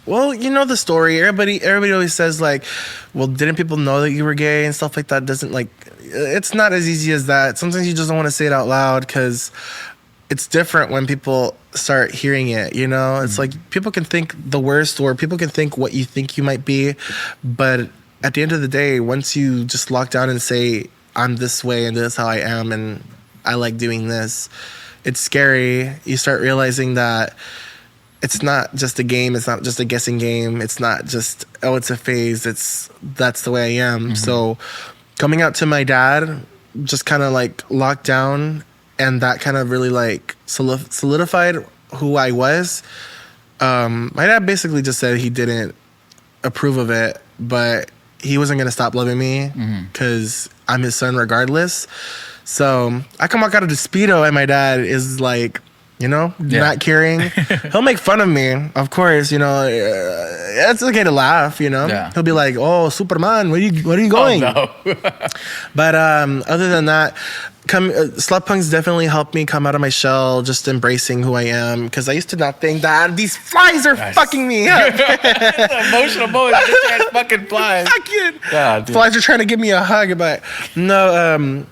S2: well, the story. Everybody always says like, well, didn't people know that you were gay and stuff like that? Doesn't like, it's not as easy as that. Sometimes you just don't want to say it out loud because it's different when people start hearing it, It's like people can think the worst, or people can think what you think you might be. But at the end of the day, once you just lock down and say, I'm this way and this is how I am and I like doing this, it's scary. You start realizing that it's not just a game. It's not just a guessing game. It's not just, oh, it's a phase. That's the way I am. So coming out to my dad just kind of like locked down, and that kind of really like solidified who I was. My dad basically just said he didn't approve of it, but he wasn't going to stop loving me because I'm his son regardless. So I can walk out of the Speedo and my dad is like, not caring. He'll make fun of me, of course, it's okay to laugh,
S1: Yeah.
S2: He'll be like, oh, Superman, where are you going?
S1: Oh, no.
S2: But other than that, Slut Punk's definitely helped me come out of my shell, just embracing who I am. Because I used to not think that these flies are fucking me up.
S1: Emotional moment. Bitch-ass fucking flies.
S2: Fucking
S1: God, dude.
S2: flies are trying to give me a hug, but no.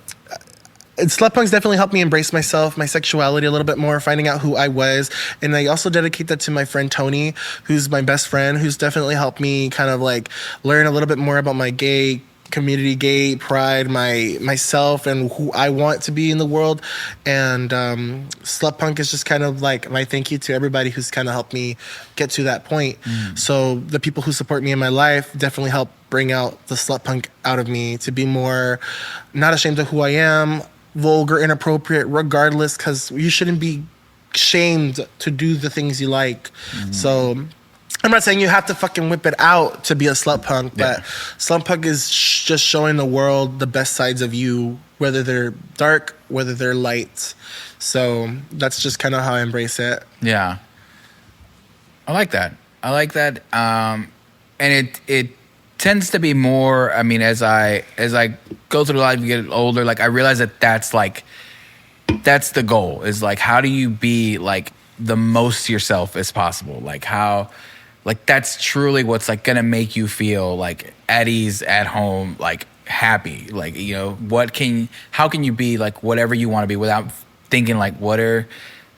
S2: Slut Punk's definitely helped me embrace myself, my sexuality a little bit more, finding out who I was. And I also dedicate that to my friend Tony, who's my best friend, who's definitely helped me kind of like learn a little bit more about my gay community, gay pride, myself and who I want to be in the world. And Slut Punk is just kind of like my thank you to everybody who's kind of helped me get to that point. So the people who support me in my life definitely help bring out the Slut Punk out of me to be more not ashamed of who I am, vulgar, inappropriate, regardless, because you shouldn't be shamed to do the things you like. So I'm not saying you have to fucking whip it out to be a slut punk, but slut punk is just showing the world the best sides of you, whether they're dark, whether they're light. So that's just kind of how I embrace it.
S1: Yeah. I like that. And it tends to be more, I mean, as I go through life and get older, like I realize that's the goal, is like, how do you be like the most yourself as possible? Like how, like that's truly what's like gonna make you feel like at ease, at home, like happy. Like, how can you be like whatever you want to be without thinking like, what are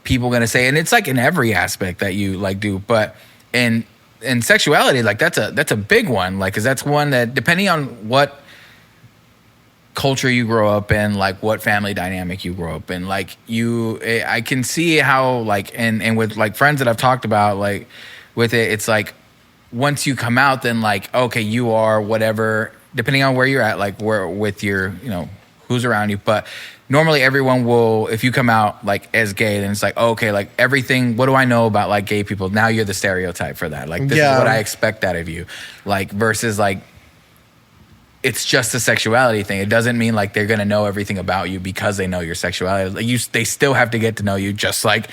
S1: people gonna say? And it's like in every aspect that you like do, but in sexuality, like that's a big one, like, cause that's one that depending on what culture you grow up in, like what family dynamic you grow up in, like I can see how like, and with like friends that I've talked about, like with it, it's like once you come out, then like, okay, you are whatever, depending on where you're at, like where with your, who's around you. But normally everyone will, if you come out like as gay, then it's like, okay, like everything, what do I know about like gay people? Now you're the stereotype for that. Like this is what I expect out of you. Like versus like, it's just a sexuality thing. It doesn't mean like they're gonna know everything about you because they know your sexuality. Like they still have to get to know you just like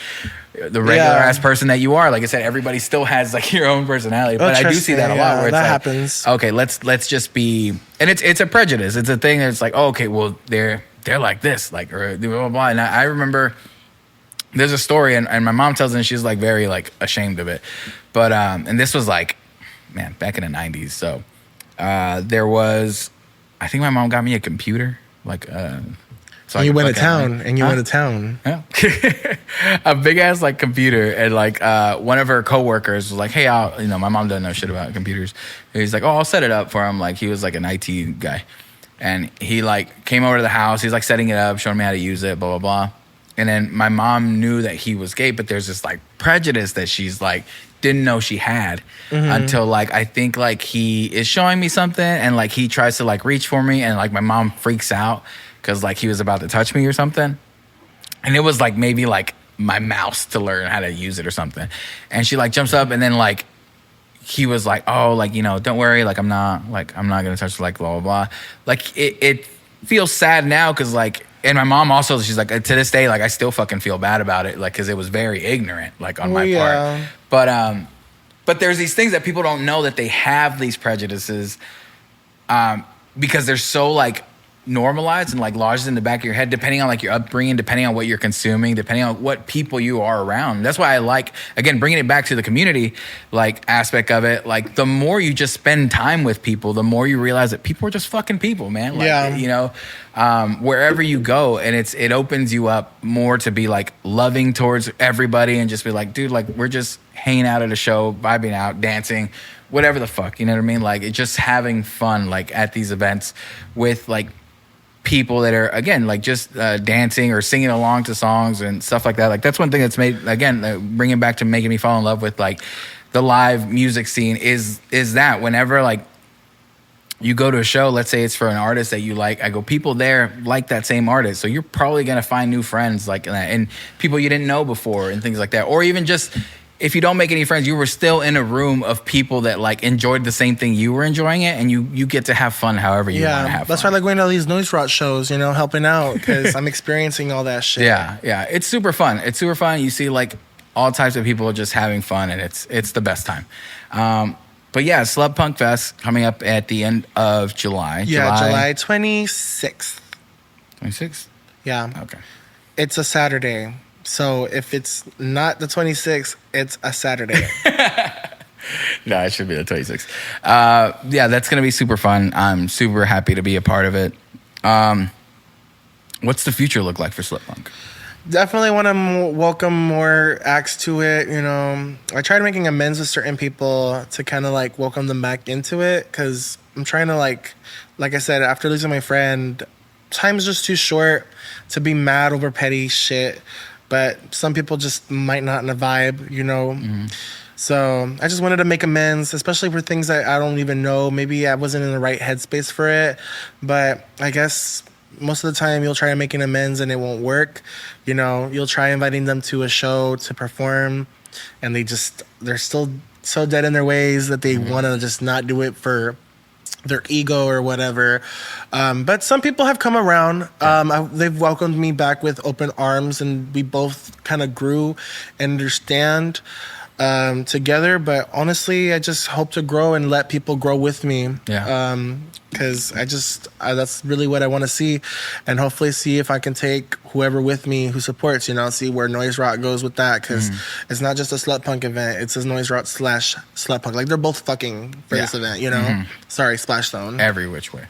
S1: the regular ass person that you are. Like I said, everybody still has like your own personality. But I do see that a lot where it's
S2: that
S1: like,
S2: happens.
S1: Okay, let's just be, and it's a prejudice. It's a thing that's like, oh, okay, well they're like this, like or blah blah blah. And I remember there's a story, and my mom tells me, and she's like very like ashamed of it. But and this was like, man, back in the 90s. So there was, I think my mom got me a computer, like so
S2: and you went to town, and you went to town.
S1: Yeah. A big ass like computer, and like one of her coworkers was like, "Hey, my mom doesn't know shit about computers." And he's like, "Oh, I'll set it up for him." Like he was like an IT guy, and he like came over to the house. He's like setting it up, showing me how to use it, blah blah blah. And then my mom knew that he was gay, but there's this like prejudice that she's like didn't know she had until like I think like he is showing me something, and like he tries to like reach for me, and like my mom freaks out because like he was about to touch me or something. And it was like maybe like my mouse to learn how to use it or something. And she like jumps up, and then like he was like, oh, like, don't worry, like I'm not gonna touch like blah blah blah. Like it feels sad now because like, and my mom also, she's like, to this day, like I still fucking feel bad about it, like because it was very ignorant, like on my part. But there's these things that people don't know, that they have these prejudices because they're so like normalized and like lodged in the back of your head, depending on like your upbringing, depending on what you're consuming, depending on what people you are around. That's why I like, again, bringing it back to the community like aspect of it. Like the more you just spend time with people, the more you realize that people are just fucking people, man. Like, wherever you go, and it opens you up more to be like loving towards everybody, and just be like, dude, like we're just hanging out at a show, vibing out, dancing, whatever the fuck, you know what I mean? Like it's just having fun like at these events with like people that are, again, like just dancing or singing along to songs and stuff like that. Like that's one thing that's made, again, bringing back to making me fall in love with like the live music scene is that whenever like you go to a show, let's say it's for an artist that you like. I go, people there like that same artist. So you're probably going to find new friends like that and people you didn't know before and things like that. Or even just if you don't make any friends, you were still in a room of people that like enjoyed the same thing you were enjoying it. And you get to have fun however you want to have
S2: that's
S1: fun.
S2: why I like going to all these noise rock shows, you know, helping out because I'm experiencing all that shit.
S1: Yeah. It's super fun. You see like all types of people just having fun and it's the best time. But yeah, Slut Punk Fest coming up at the end of July.
S2: Yeah, July 26th.
S1: 26th?
S2: Yeah.
S1: Okay.
S2: It's a Saturday. So if it's not the 26th, it's a Saturday.
S1: No, it should be the 26th. Yeah, that's going to be super fun. I'm super happy to be a part of it. What's the future look like for Slut Punk?
S2: Definitely want to welcome more acts to it. You know, I tried making amends with certain people to kind of like welcome them back into it because I'm trying to like I said, after losing my friend, time's just too short to be mad over petty shit. But some people just might not in a vibe, you know. Mm-hmm. So I just wanted to make amends, especially for things that I don't even know. Maybe I wasn't in the right headspace for it, but I guess most of the time you'll try making amends and it won't work. You know, you'll try inviting them to a show to perform and they're still so dead in their ways that they want to just not do it for their ego or whatever. But some people have come around. They've welcomed me back with open arms and we both kind of grew and understand together. But honestly, I just hope to grow and let people grow with me.
S1: Yeah.
S2: Because that's really what I want to see, and hopefully see if I can take whoever with me who supports, you know, see where Noise Rock goes with that, because it's not just a Slut Punk event, it's a Noise Rock / Slut Punk. Like, they're both fucking for this event, you know? Sorry, Splash Zone.
S1: Every which way.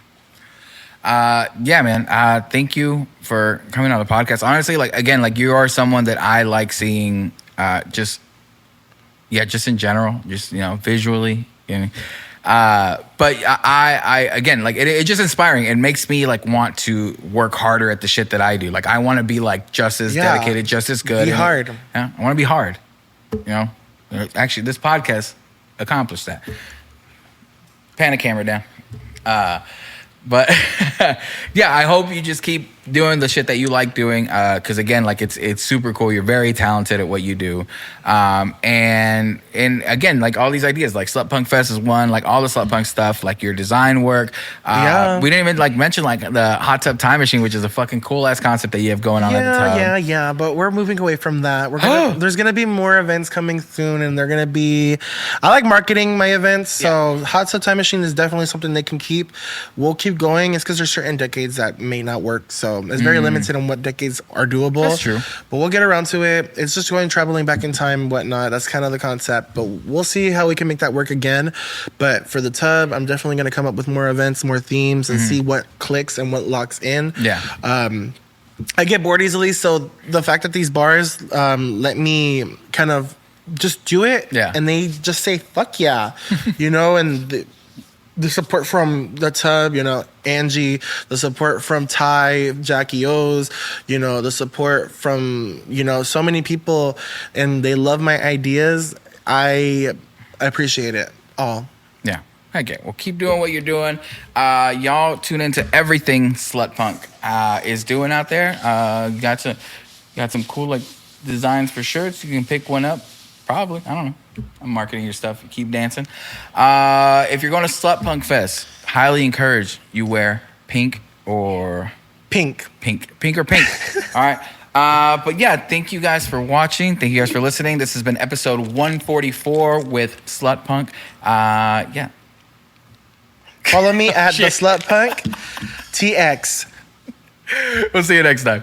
S1: Yeah, man. Thank you for coming on the podcast. Honestly, like, again, like, you are someone that I like seeing just in general, just, you know, visually, you know. But I again, like it's just inspiring. It makes me like want to work harder at the shit that I do. Like I want to be like just as dedicated, just as good.
S2: Be hard.
S1: Yeah, I want to be hard. You know, actually, this podcast accomplished that. Pan a camera down. But yeah, I hope you just keep doing the shit that you like doing. Because again, like it's super cool. You're very talented at what you do. And again, like all these ideas, like Slut Punk Fest is one. Like all the Slut Punk stuff, like your design work. We didn't even like mention like the hot tub time machine, which is a fucking cool ass concept that you have going on at the tub.
S2: Yeah. But we're moving away from that. There's gonna be more events coming soon, and they're gonna be. I like marketing my events, so hot tub time machine is definitely something they can keep. We'll keep going. It's because there's certain decades that may not work, so it's very limited on what decades are doable.
S1: That's true.
S2: But we'll get around to it. It's just traveling back in time, whatnot. That's kind of the concept. But we'll see how we can make that work again. But for the tub, I'm definitely going to come up with more events, more themes, and see what clicks and what locks in.
S1: Yeah.
S2: I get bored easily, so the fact that these bars let me kind of just do it, and they just say, fuck yeah, you know, and the support from the tub, you know, Angie, the support from Ty, Jackie O's, you know, the support from, you know, so many people, and they love my ideas. I appreciate it all. Yeah.
S1: Okay, well, keep doing what you're doing. Y'all tune into everything Slut Punk is doing out there. Got some cool like designs for shirts. You can pick one up. Probably. I don't know. I'm marketing your stuff. Keep dancing. If you're going to Slut Punk Fest, highly encourage you wear pink or
S2: pink.
S1: All right. But yeah, thank you guys for watching. Thank you guys for listening. This has been episode 144 with Slut Punk. Yeah.
S2: Follow me at the Slut Punk TX.
S1: We'll see you next time.